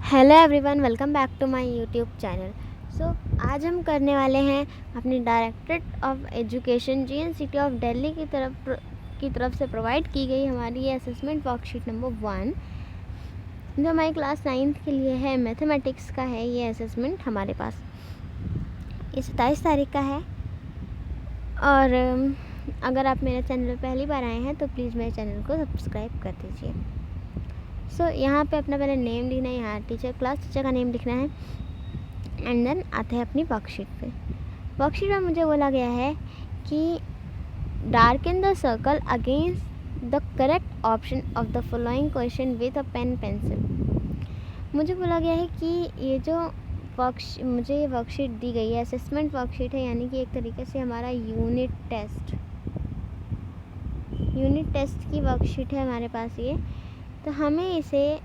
Hello everyone, welcome back to my YouTube channel. So आज हम करने वाले हैं अपनी directorate of education GNCT of Delhi की तरफ से प्रोवाइड की गई हमारी ये असेसमेंट वर्कशीट नंबर 1 जो हमारी क्लास 9th के लिए है। मैथमेटिक्स का है ये असेसमेंट हमारे पास। ये 27 तारीख का है। और अगर आप मेरे चैनल पर पहली बार आए हैं तो प्लीज़ मेरे चैनल को सब्सक्राइब कर दीजिए। यहाँ पे अपना पहले नेम लिखना है, यहाँ क्लास टीचर का नेम लिखना है एंड देन आते हैं अपनी वर्कशीट पे। वर्कशीट में मुझे बोला गया है कि darken the circle against the correct option of the following question with a pen pencil. मुझे बोला गया है कि ये जो मुझे ये वर्कशीट दी गई है असेसमेंट वर्कशीट है, यानी कि एक तरीके से हमारा यूनिट टेस्ट की वर्कशीट है हमारे पास ये। तो हमें इसे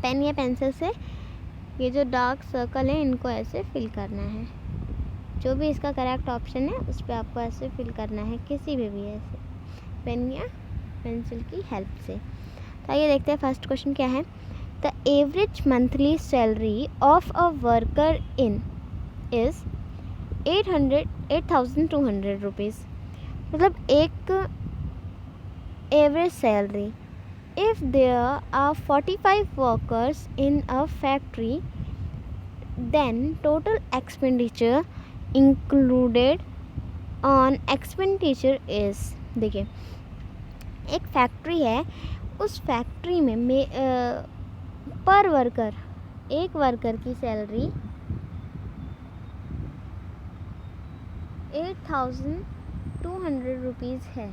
पेन या पेंसिल से ये जो डार्क सर्कल है इनको ऐसे फिल करना है। जो भी इसका करेक्ट ऑप्शन है उस पर आपको ऐसे फिल करना है, किसी भी ऐसे पेन या पेंसिल की हेल्प से। तो आइए देखते हैं फर्स्ट क्वेश्चन क्या है। The average monthly salary of a worker in is 8,200 rupees. मतलब एक average salary. If there are 45 workers in a factory, then total expenditure included on expenditure is, देखिए एक फैक्ट्री है, उस फैक्ट्री में पर वर्कर, एक वर्कर की सैलरी 8,200 रुपीज़ है।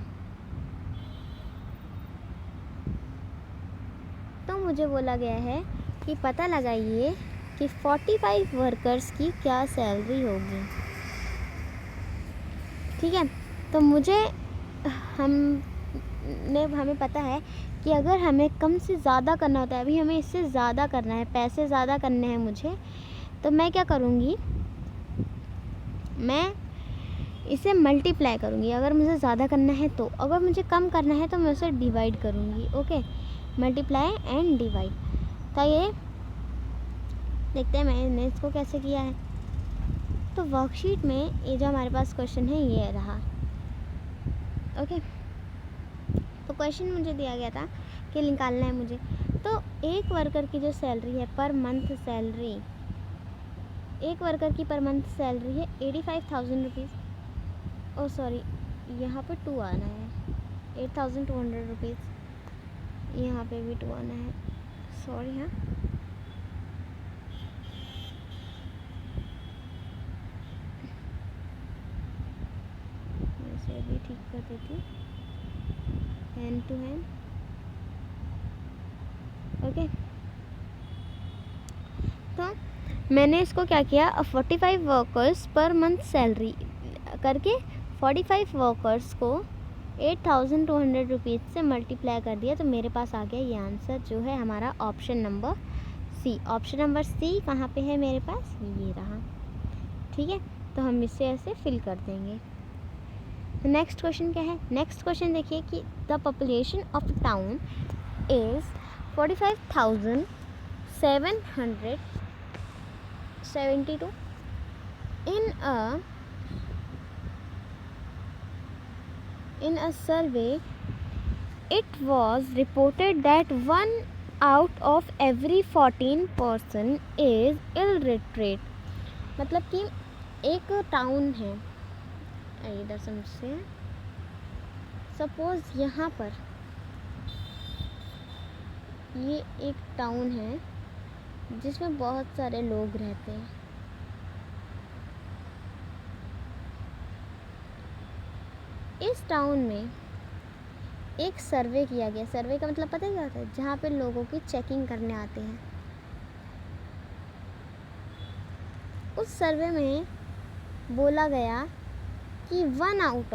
तो मुझे बोला गया है कि पता लगाइए कि 45 वर्कर्स की क्या सैलरी होगी। ठीक है, तो हमें पता है कि अगर हमें कम से ज़्यादा करना होता है, अभी हमें इससे ज़्यादा करना है, पैसे ज़्यादा करने हैं मुझे, तो मैं क्या करूँगी, मैं इसे मल्टीप्लाई करूँगी। अगर मुझे ज़्यादा करना है तो, अगर मुझे कम करना है तो मैं उसे डिवाइड करूँगी। Okay, multiply and divide. तो ये देखते हैं मैंने इसको कैसे किया है। तो वर्कशीट में ये जो हमारे पास क्वेश्चन है ये रहा। ओके, तो क्वेश्चन मुझे दिया गया था कि निकालना है मुझे। तो एक वर्कर की जो सैलरी है पर मंथ सैलरी, एक वर्कर की पर मंथ सैलरी है 85,000 रुपीज़। ओ सॉरी, यहाँ पर 2 आना है, 8,200 रुपीज़, यहाँ पे भी 2 आना है, सॉरी। हाँ, वैसे अभी ठीक कर देती हूँ, हैंड टू हैंड। ओके, तो मैंने इसको क्या किया, 45 वर्कर्स पर मंथ सैलरी करके 45 वर्कर्स को 8,200 रुपीज़ से मल्टीप्लाई कर दिया। तो मेरे पास आ गया ये आंसर जो है हमारा option number C. Option number C कहाँ पे है मेरे पास, ये रहा। ठीक है, तो हम इसे ऐसे फिल कर देंगे। तो नेक्स्ट क्वेश्चन क्या है। नेक्स्ट क्वेश्चन देखिए कि the population of town is 45,772 in a survey. It was reported that 1 out of every 14 person is illiterate। मतलब कि एक टाउन है, इधर समझते हैं, सपोज यहाँ पर ये एक टाउन है जिसमें बहुत सारे लोग रहते हैं। इस टाउन में एक सर्वे किया गया। सर्वे का मतलब पता है क्या होता है, जहाँ पे लोगों की चेकिंग करने आते हैं। उस सर्वे में बोला गया कि 1 आउट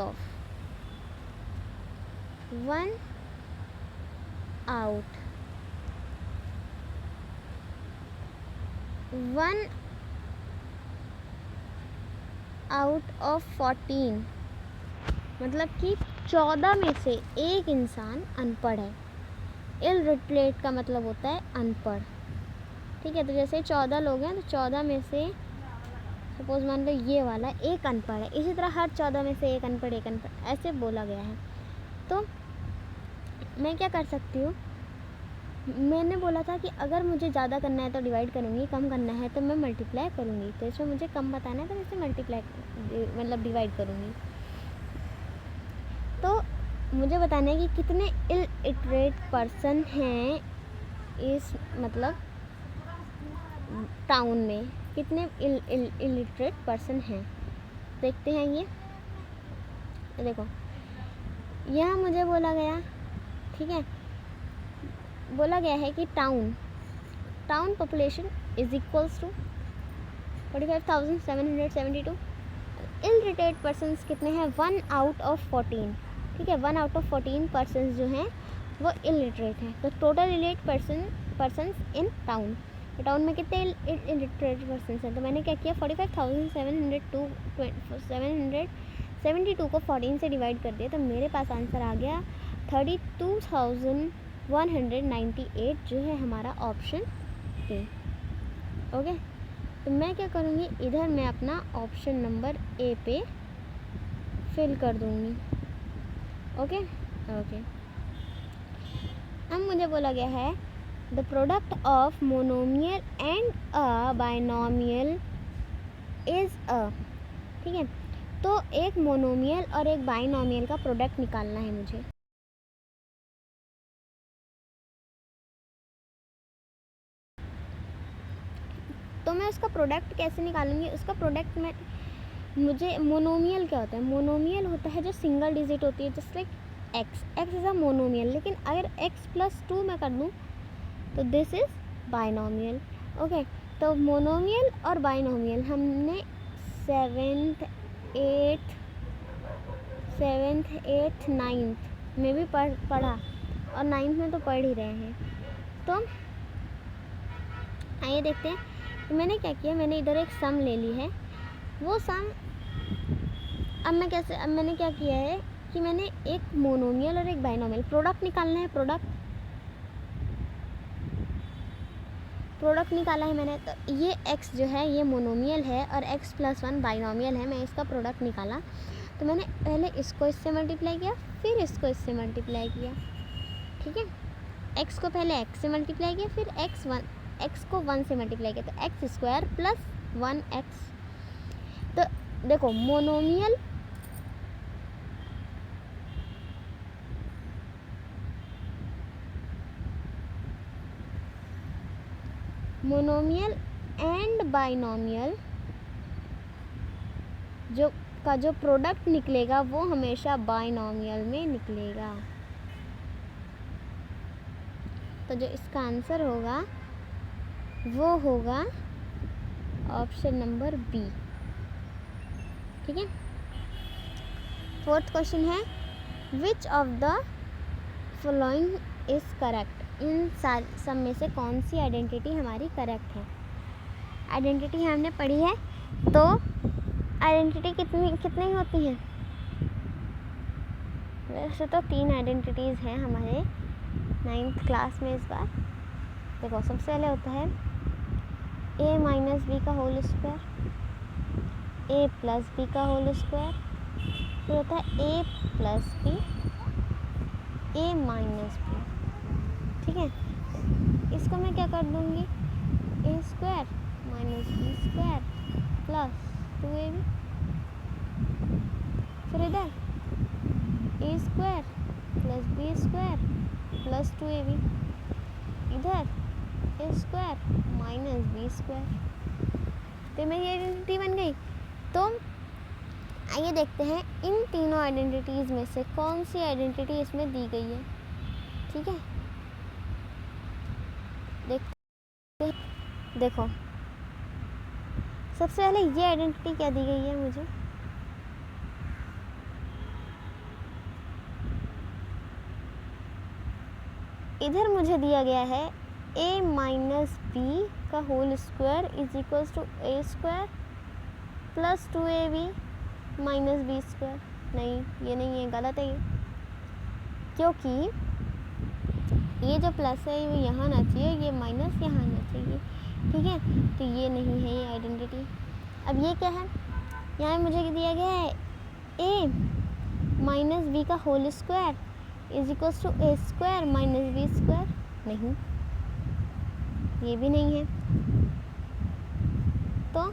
ऑफ 14, मतलब कि 14 में से एक इंसान अनपढ़ है। इलिटरेट का मतलब होता है अनपढ़, ठीक है। तो जैसे 14 लोग हैं तो 14 में से सपोज मान लो ये वाला एक अनपढ़ है, इसी तरह हर 14 में से एक अनपढ़ ऐसे बोला गया है। तो मैं क्या कर सकती हूँ, मैंने बोला था कि अगर मुझे ज़्यादा करना है तो डिवाइड करूँगी, कम करना है तो मैं मल्टीप्लाई करूँगी। तो इसमें मुझे कम बताना है तो मैं इसे मल्टीप्लाई मतलब डिवाइड करूँगी। तो मुझे बताना है कि कितने इलिटरेट पर्सन हैं इस मतलब टाउन में, कितने इलिटरेट पर्सन हैं। देखते हैं ये देखो, यहाँ मुझे बोला गया, ठीक है, बोला गया है कि town population is equals to 45,772। Illiterate persons कितने हैं, 1 आउट ऑफ 14, ठीक है। 1 आउट ऑफ 14 पर्सन्स जो हैं वो इलिटरेट हैं। तो total illiterate persons in town, तो टाउन में कितने इलिटरेट पर्सन्स हैं। तो मैंने क्या किया, 45,772 को 14 से डिवाइड कर दिया, तो मेरे पास आंसर आ गया 32,198, जो है हमारा ऑप्शन ए। ओके, तो मैं क्या करूँगी, इधर मैं अपना ऑप्शन नंबर ए पे फिल कर दूँगी। ओके, अब मुझे बोला गया है the product of monomial and a binomial is a, ठीक है। तो एक मोनोमियल और एक बाइनोमियल का प्रोडक्ट निकालना है मुझे। तो मैं उसका प्रोडक्ट कैसे निकालूंगी, उसका प्रोडक्ट में मुझे, मोनोमियल क्या होता है, मोनोमियल होता है जो सिंगल डिजिट होती है, just like x is a monomial. लेकिन अगर x+2 मैं कर दूँ तो दिस इज़ बाइनोमियल। ओके, तो मोनोमियल और बाइनोमियल हमने 7th 8th 9th में भी पढ़ा, और 9th में तो पढ़ ही रहे हैं। तो आइए देखते हैं। तो मैंने क्या किया, मैंने इधर एक सम ले ली है, वो सम अब मैंने क्या किया है कि मैंने एक मोनोमियल और एक बाइनोमियल प्रोडक्ट निकालना है, प्रोडक्ट निकाला है मैंने। तो ये x जो है ये मोनोमियल है और x+1 बाइनोमियल है। मैं इसका प्रोडक्ट निकाला, तो मैंने पहले इसको इससे मल्टीप्लाई किया, फिर इसको इससे मल्टीप्लाई किया, ठीक है। x को पहले x से मल्टीप्लाई किया, फिर x को 1 से मल्टीप्लाई किया, तो x² + 1x। तो देखो मोनोमियल एंड बाइनोमियल जो प्रोडक्ट निकलेगा वो हमेशा बाइनोमियल में निकलेगा। तो जो इसका आंसर होगा वो होगा ऑप्शन नंबर बी, ठीक है। 4th क्वेश्चन है which of the following is correct. इन सब में से कौन सी आइडेंटिटी हमारी करेक्ट है। आइडेंटिटी हमने पढ़ी है, तो आइडेंटिटी कितनी होती हैं, वैसे तो 3 आइडेंटिटीज़ हैं हमारे 9th क्लास में इस बार। देखो सबसे पहले होता है a - b का होल स्क्वायर, a + b का होल स्क्वायर, फिर होता है a + b, a - b, ठीक है। इसको मैं क्या कर दूँगी, a² - b² + 2ab, फिर इधर a² + b² + 2ab, इधर a² - b²। तो मेरी आइडेंटिटी बन गई। तो आइए देखते हैं इन तीनों आइडेंटिटीज़ में से कौन सी आइडेंटिटी इसमें दी गई है, ठीक है। देखो सबसे पहले ये आइडेंटिटी क्या दी गई है मुझे, इधर मुझे दिया गया है a - b का whole square = a² + 2ab - b²। नहीं, ये नहीं है, गलत है ये, क्योंकि ये जो प्लस है वो यहाँ आना चाहिए, ये माइनस यहाँ आना चाहिए, ठीक है। तो ये नहीं है ये आइडेंटिटी। अब ये क्या है, यहाँ मुझे दिया गया है a माइनस बी का whole square is equals to A square minus B square, नहीं, ये भी नहीं है। तो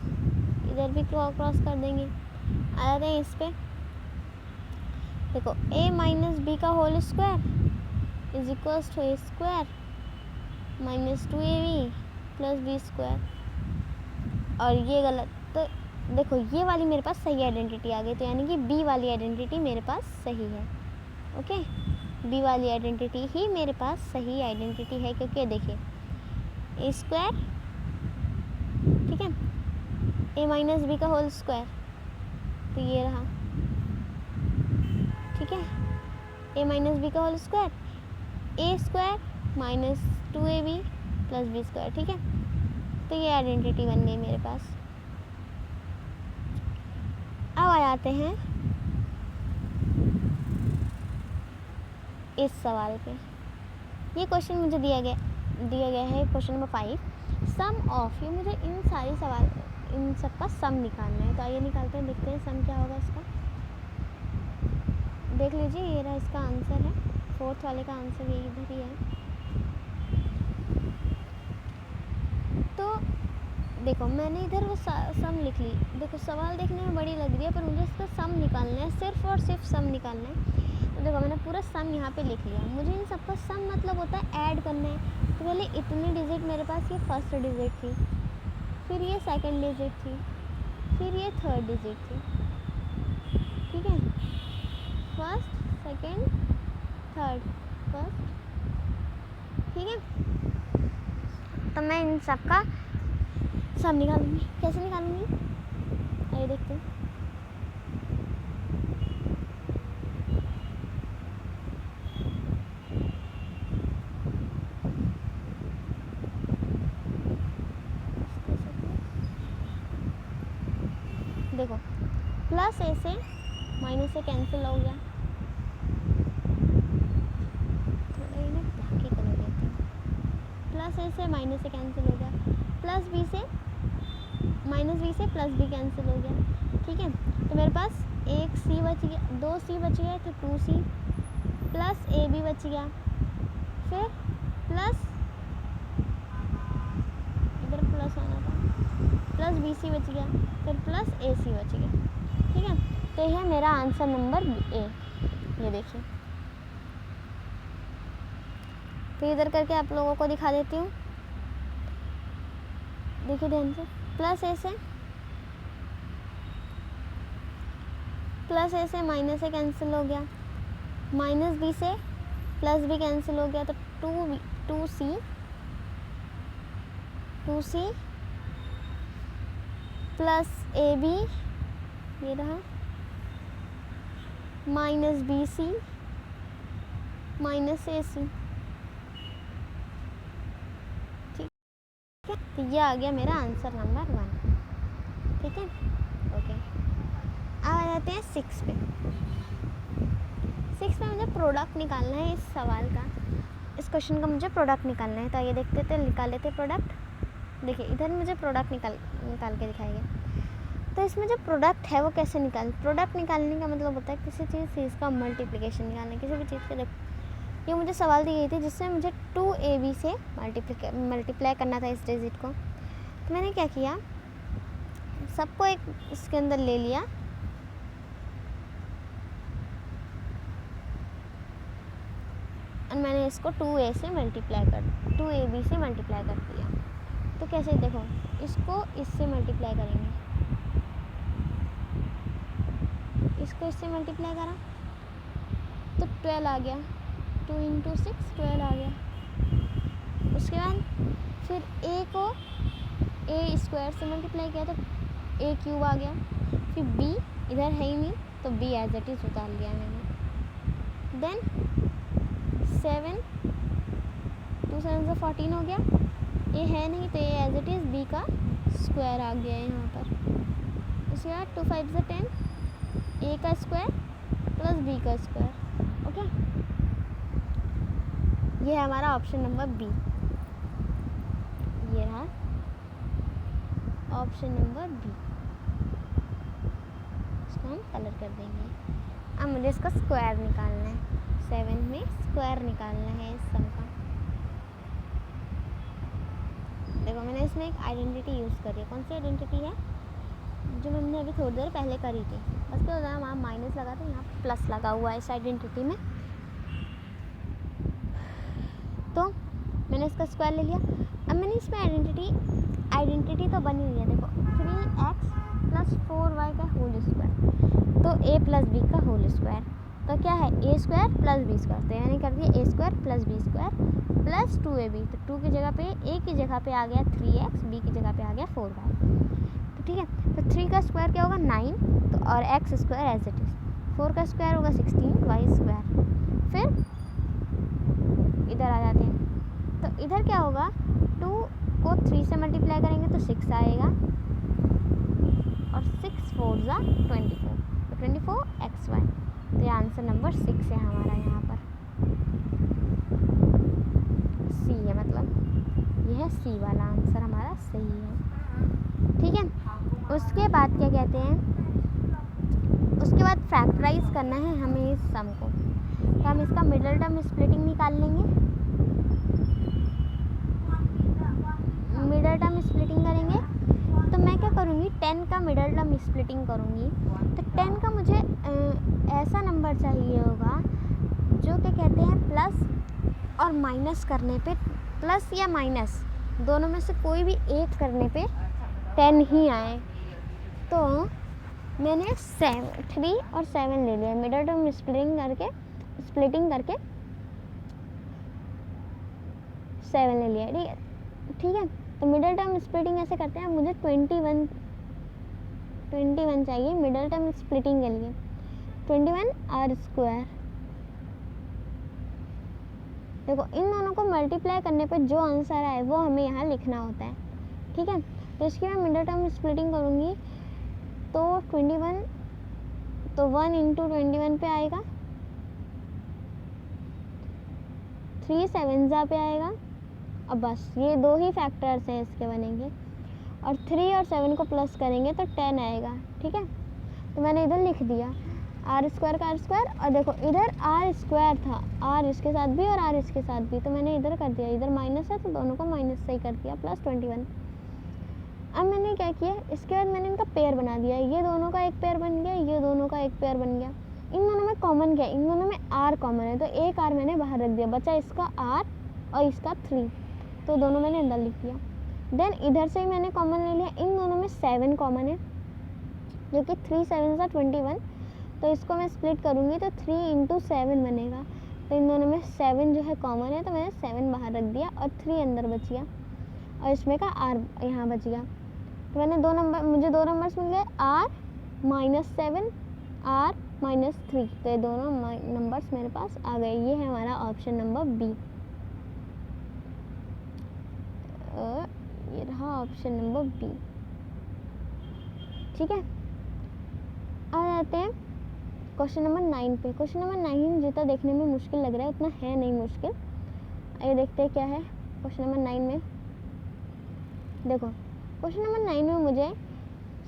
इधर भी क्रॉस कर देंगे। आ जाते हैं इस पे, देखो a माइनस बी का whole square is equals to A square minus 2ab plus B square, और ये गलत। तो देखो ये वाली मेरे पास सही आइडेंटिटी आ गई, तो यानी कि बी वाली आइडेंटिटी मेरे पास सही है। ओके, बी वाली आइडेंटिटी ही मेरे पास सही आइडेंटिटी है, क्योंकि देखिए ए स्क्वायर, ठीक है, ए माइनस बी का होल स्क्वायर, तो ये रहा, ठीक है, ए माइनस बी का whole square A square minus 2ab plus B square, ठीक है। तो ये आइडेंटिटी बन गई मेरे पास। अब आ जाते हैं इस सवाल पे। ये क्वेश्चन मुझे दिया गया है क्वेश्चन नंबर 5, सम ऑफ। ये मुझे इन सारी सवाल इन सब का सम निकालना है, तो आइए निकालते हैं, देखते हैं सम क्या होगा इसका। देख लीजिए, ये रहा इसका आंसर है, 4th वाले का आंसर ये इधर ही है। तो देखो मैंने इधर वो सम लिख ली, देखो सवाल देखने में बड़ी लग रही है, पर मुझे इसका सम निकालना है, सिर्फ और सिर्फ सम निकालना है। तो देखो मैंने पूरा सम यहाँ पे लिख लिया। मुझे इन सबका सम मतलब होता है ऐड करना है। तो पहले इतनी डिजिट मेरे पास, ये फर्स्ट डिजिट थी, फिर ये सेकंड डिजिट थी, फिर ये थर्ड डिजिट थी, ठीक है, फर्स्ट सेकंड थर्ड फर्स्ट, ठीक है। तो मैं इन सबका सम निकालूंगी। कैसे निकालूंगी आइए देखते हैं। देखो प्लस ए से माइनस से कैंसिल हो गया, थोड़ा इन्हें ढाके कलर देते हैं। प्लस ए से माइनस से कैंसिल हो गया, प्लस बी से माइनस बी से प्लस बी कैंसिल हो गया, ठीक है। तो मेरे पास एक सी बच गया, 2 सी बच गए, तो 2c प्लस ए बी बच गया, फिर प्लस इधर प्लस आना था, प्लस बी सी बच गया, फिर प्लस ए सी बच गया, ठीक है। तो यह है मेरा आंसर नंबर ए। ये देखिए, तो इधर करके आप लोगों को दिखा देती हूँ, देखिए ध्यान से। प्लस ए से माइनस ए कैंसिल हो गया, माइनस बी से प्लस बी कैंसिल हो गया, तो 2c प्लस ए बी, ये रहा, माइनस बी सी माइनस ए सी, ठीक है। तो ये आ गया मेरा आंसर नंबर 1, ठीक है, ओके। अब आ जाते हैं 6 पे। 6 पे मुझे प्रोडक्ट निकालना है इस सवाल का, इस क्वेश्चन का मुझे प्रोडक्ट निकालना है। तो आइए देखते थे, निकाल लेते प्रोडक्ट। देखिए इधर मुझे प्रोडक्ट निकाल के दिखाएंगे। तो इसमें जो प्रोडक्ट है वो कैसे प्रोडक्ट निकालने का मतलब होता है किसी चीज़ का मल्टीप्लिकेशन निकालना, किसी भी चीज़ का। ये मुझे सवाल दी गई थी जिसमें मुझे 2ab से मल्टीप्लाई करना था इस डिजिट को। तो मैंने क्या किया, सबको एक इसके अंदर ले लिया, और मैंने इसको 2ab से मल्टीप्लाई कर दिया। तो कैसे, देखो इसको इससे मल्टीप्लाई करेंगे, इसको इससे मल्टीप्लाई करा तो 12 आ गया, 2 × 6 12 आ गया। उसके बाद फिर a को a स्क्वायर से मल्टीप्लाई किया तो a³ आ गया। फिर b इधर है ही नहीं, तो b एज इट इज़ उतार लिया मैंने। देन 7 2 7 से 14 हो गया, a है नहीं तो a as it is b का स्क्वायर आ गया यहाँ पर। उसके बाद 2 5 से 10, a का स्क्वायर प्लस b का स्क्वायर, ओके। ये है हमारा ऑप्शन नंबर बी। ये रहा ऑप्शन नंबर बी। इसको हम कलर कर देंगे। अब मुझे इसका स्क्वायर निकालना है। 7 में स्क्वायर निकालना है इस सम का। देखो मैंने इसमें एक आइडेंटिटी यूज़ करी है। कौन सी आइडेंटिटी है? जो मैंने अभी थोड़ी देर पहले करी थी। बस क्या होता है, वहाँ माइनस लगा था, यहाँ प्लस लगा हुआ है इस आइडेंटिटी में। तो मैंने इसका स्क्वायर ले लिया। अब मैंने इसमें आइडेंटिटी तो बनी हुई है। देखो 3x + 4y का होल स्क्वायर, तो a + b का होल स्क्वायर। तो क्या है, a² + b²। तो मैंने कर दिया a² + b² + 2ab। तो 2 की जगह पे a की जगह पे आ गया 3x, b की जगह पे आ गया 4y। तो ठीक है, तो 3 का स्क्वायर क्या होगा 9, तो और x² एज इट इज़। 4 का स्क्वायर होगा 16, y²। फिर इधर आ जाते हैं। तो इधर क्या होगा, 2 को 3 से मल्टीप्लाई करेंगे तो 6 आएगा, और 6 4 ज़ा 24, तो 24xy। तो ये आंसर नंबर 6 है हमारा। यहाँ पर सी है, मतलब ये है सी वाला आंसर हमारा सही है। ठीक है, उसके बाद क्या कहते हैं, उसके बाद फैक्टराइज करना है हमें इस सम को। तो हम इसका मिडल टर्म स्प्लिटिंग निकाल लेंगे। मिडल टर्म स्प्लिटिंग करेंगे तो मैं क्या करूँगी, 10 का मिडल टर्म स्प्लिटिंग करूँगी। तो 10 का मुझे ऐसा नंबर चाहिए होगा जो क्या कहते हैं प्लस और माइनस करने पे, प्लस या माइनस दोनों में से कोई भी एक करने पे 10 ही आए। तो मैंने 3 और 7 ले लिया, मिडल टर्म स्प्लिटिंग करके 7 ले लिया। ठीक है, तो मिडल टर्म स्प्लिटिंग ऐसे करते हैं। मुझे 21 चाहिए मिडल टर्म स्प्लिटिंग के लिए। 21r²। देखो इन दोनों को मल्टीप्लाई करने पे जो आंसर आए वो हमें यहाँ लिखना होता है। ठीक है, तो इसकी मैं मिडल टर्म स्प्लिटिंग करूँगी तो 21, तो 1 × 21 पे आएगा, 3 7 पे आएगा। अब बस ये 2 ही फैक्टर्स हैं इसके बनेंगे, और 3 और 7 को प्लस करेंगे तो 10 आएगा। ठीक है, तो मैंने इधर लिख दिया r² का r², और देखो इधर r² था, r इसके साथ भी और r इसके साथ भी, तो मैंने इधर कर दिया, इधर माइनस है तो दोनों को माइनस से ही कर दिया, +21। अब मैंने क्या किया, इसके बाद मैंने इनका पेयर बना दिया। ये दोनों का एक पेयर बन गया, ये दोनों का एक पेयर बन गया। इन दोनों में कॉमन क्या है, इन दोनों में r कॉमन है, तो एक r मैंने बाहर रख दिया, बचा इसका r और इसका 3, तो दोनों मैंने अंदर लिख दिया। देन इधर से ही मैंने कॉमन ले लिया, इन दोनों में 7 कॉमन है, जो कि 3 7 = 21। तो इसको मैं स्प्लिट करूँगी तो 3 × 7 बनेगा। तो इन दोनों में 7 जो है कॉमन है, तो मैंने 7 बाहर रख दिया और 3 अंदर बच गया, और इसमें का r यहाँ बच गया। तो मैंने मुझे 2 नंबर्स मिल गए, r -7, r -3। तो ये दोनों नंबर्स मेरे पास आ गए। ये है हमारा ऑप्शन नंबर बी। ये रहा ऑप्शन नंबर बी। ठीक है, आ जाते हैं क्वेश्चन नंबर 9 पे। क्वेश्चन नंबर 9 जितना देखने में मुश्किल लग रहा है उतना है नहीं मुश्किल। आइए देखते हैं क्या है क्वेश्चन नंबर 9 में। देखो क्वेश्चन नंबर 9 में मुझे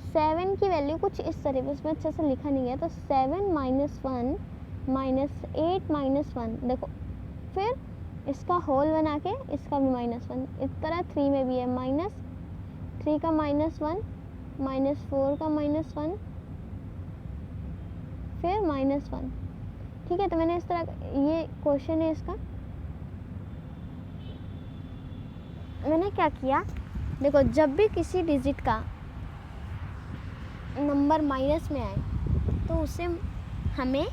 7 की वैल्यू कुछ इस तरह, उसमें अच्छे से लिखा नहीं गया, तो 7 - 1 -8 - 1। देखो फिर इसका होल बना के इसका भी -1, इस तरह 3 में भी है, -3 का -1, -4 का -1, फिर -1। ठीक है, तो मैंने इस तरह, ये क्वेश्चन है इसका। मैंने क्या किया, देखो जब भी किसी डिजिट का नंबर माइनस में आए तो उसे हमें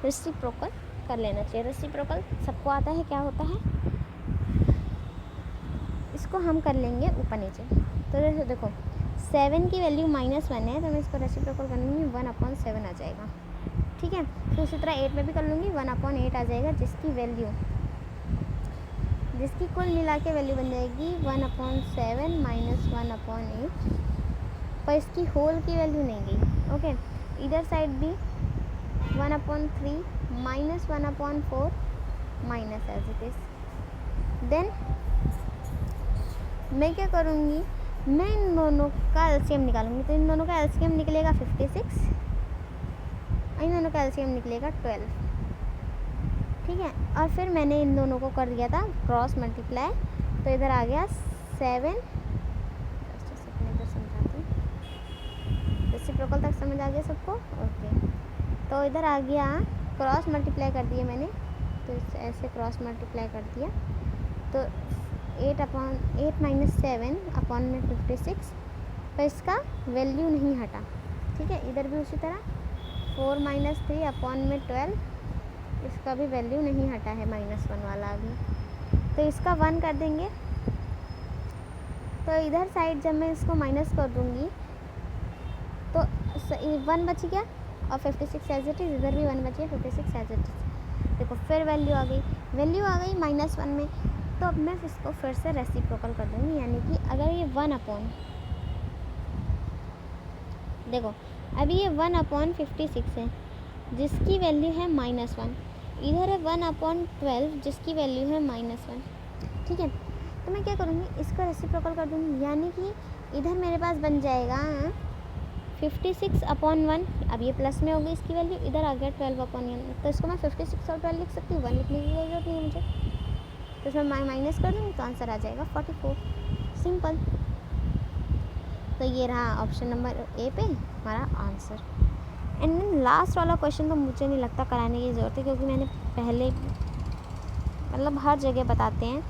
रेसिप्रोकल कर लेना चाहिए। रेसिप्रोकल सबको आता है, क्या होता है, इसको हम कर लेंगे ऊपर नीचे। तो देखो 7 की वैल्यू -1 है, तो मैं इसको रेसिप्रोकल कर लूँगी, 1/7 आ जाएगा। ठीक है, तो उसी तरह 8 में भी कर लूँगी, 1/8 आ जाएगा, जिसकी कुल मिला के वैल्यू बन जाएगी 1/7 - 1/8, पर इसकी होल की वैल्यू नहीं गई। ओके, इधर साइड भी 1/3 - 1/4 minus as it is. Then मैं क्या करूँगी, मैं इन दोनों का एलसीएम निकालूंगी। तो इन दोनों का एलसीएम निकलेगा 56, इन दोनों का एलसीएम निकलेगा 12, ठीक है। और फिर मैंने इन दोनों को कर दिया था क्रॉस मल्टीप्लाई, तो इधर आ गया 7, इधर समझाती हूँ, रेसिप्रोकल तक समझ आ गया सबको, ओके। तो इधर आ गया क्रॉस मल्टीप्लाई कर दिया मैंने, तो ऐसे क्रॉस मल्टीप्लाई कर दिया, तो 8 माइनस 7 अपॉन में 56, पर इसका वैल्यू नहीं हटा, ठीक है। इधर भी उसी तरह 4 माइनस 3 अपॉन में 12, इसका भी वैल्यू नहीं हटा है, -1 वाला अभी, तो इसका 1 कर देंगे। तो इधर साइड जब मैं इसको माइनस कर दूँगी तो 1 बच गया, और 56 एज इट इज़, इधर भी 1 बच गया, 56 एज इट इज़। देखो फिर वैल्यू आ गई -1 में, तो अब मैं इसको फिर से रेसिप्रोकल कर दूँगी, यानी कि अगर ये 1 अपॉन, देखो अभी ये 1/56 है जिसकी वैल्यू है -1, इधर है 1/12 जिसकी वैल्यू है -1, ठीक है। तो मैं क्या करूँगी, इसका रेसिप्रोकल कर दूँगी, यानी कि इधर मेरे पास बन जाएगा 56/1, अब ये प्लस में हो गई इसकी वैल्यू, इधर आ गया 12/1, तो इसको मैं 56 और 12 लिख सकती हूँ, 1 लिखने की जरूरत नहीं है मुझे, तो इसमें माइनस कर दूँगी तो आंसर आ जाएगा 44, सिंपल। तो ये रहा ऑप्शन नंबर ए पे हमारा आंसर। एंड देन लास्ट वाला क्वेश्चन तो मुझे नहीं लगता कराने की ज़रूरत है, क्योंकि मैंने पहले मतलब हर जगह बताते हैं,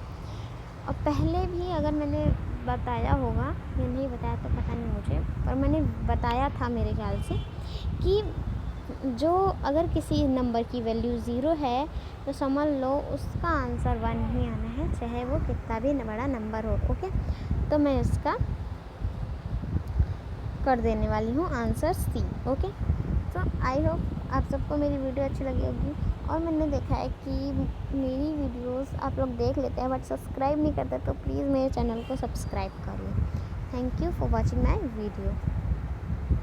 और पहले भी अगर मैंने बताया होगा या नहीं बताया तो पता नहीं मुझे, पर मैंने बताया था मेरे ख्याल से कि जो अगर किसी नंबर की वैल्यू 0 है तो समझ लो उसका आंसर 1 ही आना है, चाहे वो कितना भी बड़ा नंबर हो, ओके। तो मैं इसका कर देने वाली हूँ answer C, okay. So I hope आप सबको मेरी वीडियो अच्छी लगी होगी, और मैंने देखा है कि मेरी वीडियोस आप लोग देख लेते हैं बट सब्सक्राइब नहीं करते, तो प्लीज़ मेरे चैनल को सब्सक्राइब करिए। Thank you for watching my video.